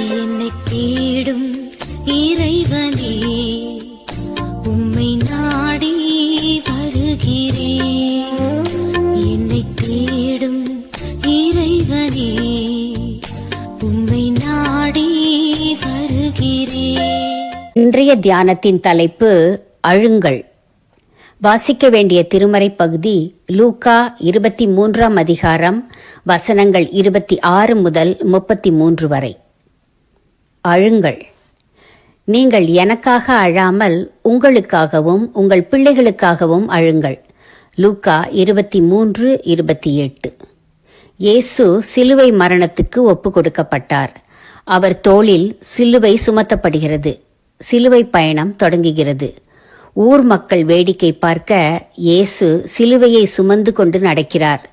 என்னை தேடும் இறைவனே, உம்மை நாடி வருகிறேன். என்னை தேடும் இறைவனே, உம்மை நாடி வருகிறேன். இன்றைய தியானத்தின் தலைப்பு அழுங்கள். வாசிக்க வேண்டிய திருமறை பகுதி லூக்கா 23ஆம் அதிகாரம் வசனங்கள் 26 முதல் 33 வரை. அழுங்கள். நீங்கள் எனக்காக அழாமல் உங்களுக்காகவும் உங்கள் பிள்ளைகளுக்காகவும் அழுங்கள். லூக்கா 23:28. இயேசு சிலுவை மரணத்துக்கு ஒப்பு கொடுக்கப்பட்டார். அவர் தோளில் சிலுவை சுமத்தப்படுகிறது. சிலுவை பயணம் தொடங்குகிறது. ஊர் மக்கள் வேடிக்கை பார்க்க இயேசு சிலுவையை சுமந்து கொண்டு நடக்கிறார்.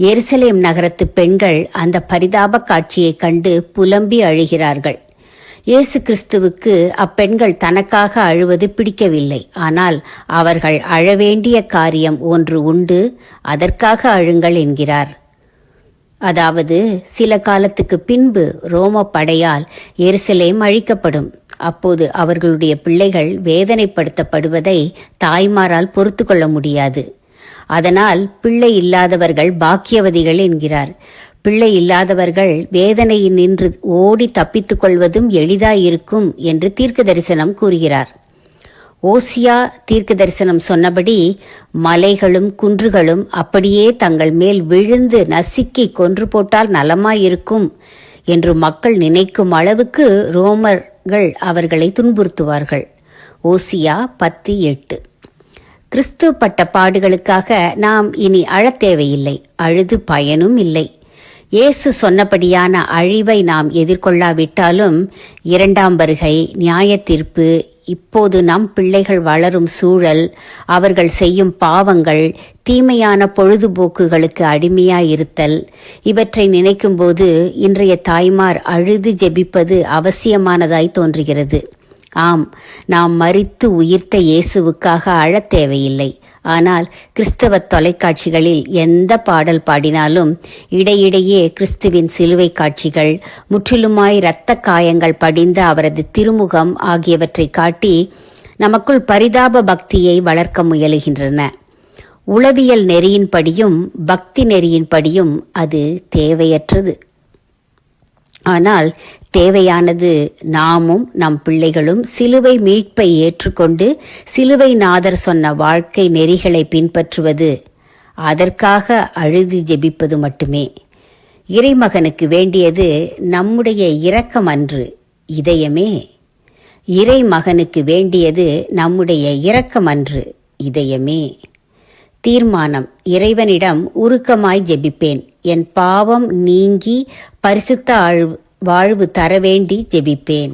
எருசலேம் நகரத்து பெண்கள் அந்த பரிதாப காட்சியை கண்டு புலம்பி அழுகிறார்கள். இயேசு கிறிஸ்துவுக்கு அப்பெண்கள் தனக்காக அழுவது பிடிக்கவில்லை. ஆனால் அவர்கள் அழவேண்டிய காரியம் ஒன்று உண்டு, அதற்காக அழுங்கள் என்கிறார். அதாவது சில காலத்துக்கு பின்பு ரோம படையால் எருசலேம் அழிக்கப்படும். அப்போது அவர்களுடைய பிள்ளைகள் வேதனைப்படுத்தப்படுவதை தாய்மாரால் பொறுத்து கொள்ள முடியாது. அதனால் பிள்ளை இல்லாதவர்கள் பாக்கியவதிகள் என்கிறார். பிள்ளை இல்லாதவர்கள் வேதனையில் நின்று ஓடி தப்பித்துக் கொள்வதும் எளிதாயிருக்கும் என்று தீர்க்க தரிசனம் கூறுகிறார். ஓசியா தீர்க்க தரிசனம் சொன்னபடி மலைகளும் குன்றுகளும் அப்படியே தங்கள் மேல் விழுந்து நசுக்கி கொன்று போட்டால் நலமாயிருக்கும் என்று மக்கள் நினைக்கும் அளவுக்கு ரோமர்கள் அவர்களை துன்புறுத்துவார்கள். ஓசியா 10:8. கிறிஸ்து பட்ட பாடுகளுக்காக நாம் இனி அழத் தேவையில்லை, அழுது பயனும் இல்லை. இயேசு சொன்னபடியான அழிவை நாம் எதிர்கொள்ளாவிட்டாலும் இரண்டாம் வருகை, நியாய தீர்ப்பு, இப்போது நம் பிள்ளைகள் வளரும் சூழல், அவர்கள் செய்யும் பாவங்கள், தீமையான பொழுதுபோக்குகளுக்கு அடிமையாயிருத்தல், இவற்றை நினைக்கும்போது இன்றைய தாய்மார் அழுது ஜெபிப்பது அவசியமானதாய் தோன்றுகிறது. ஆம், நாம் மரித்து உயிர்த்த இயேசுவுக்காக அழத் தேவையில்லை. ஆனால் கிறிஸ்தவ தொலைக்காட்சிகளில் எந்த பாடல் பாடினாலும் இடையிடையே கிறிஸ்துவின் சிலுவை காட்சிகள், முற்றிலுமாய் இரத்த காயங்கள் படிந்த அவரது திருமுகம் ஆகியவற்றை காட்டி நமக்குள் பரிதாப பக்தியை வளர்க்க முயலுகின்றன. உளவியல் நெறியின்படியும் பக்தி நெறியின்படியும் அது தேவையற்றது. ஆனால் தேவையானது நாமும் நம் பிள்ளைகளும் சிலுவை மீட்பை ஏற்றுக்கொண்டு சிலுவை நாதர் சொன்ன வாழ்க்கை நெறிகளை பின்பற்றுவது, அதற்காக அழுது ஜெபிப்பது மட்டுமே. இறைமகனுக்கு வேண்டியது நம்முடைய இரக்கம் அன்று, இதயமே. இறைமகனுக்கு வேண்டியது நம்முடைய இரக்கம் அன்று, இதயமே. தீர்மானம்: இறைவனிடம் உருக்கமாய் ஜெபிப்பேன். என் பாவம் நீங்கி பரிசுத்த வாழ்வு தர வேண்டி ஜெபிப்பேன்.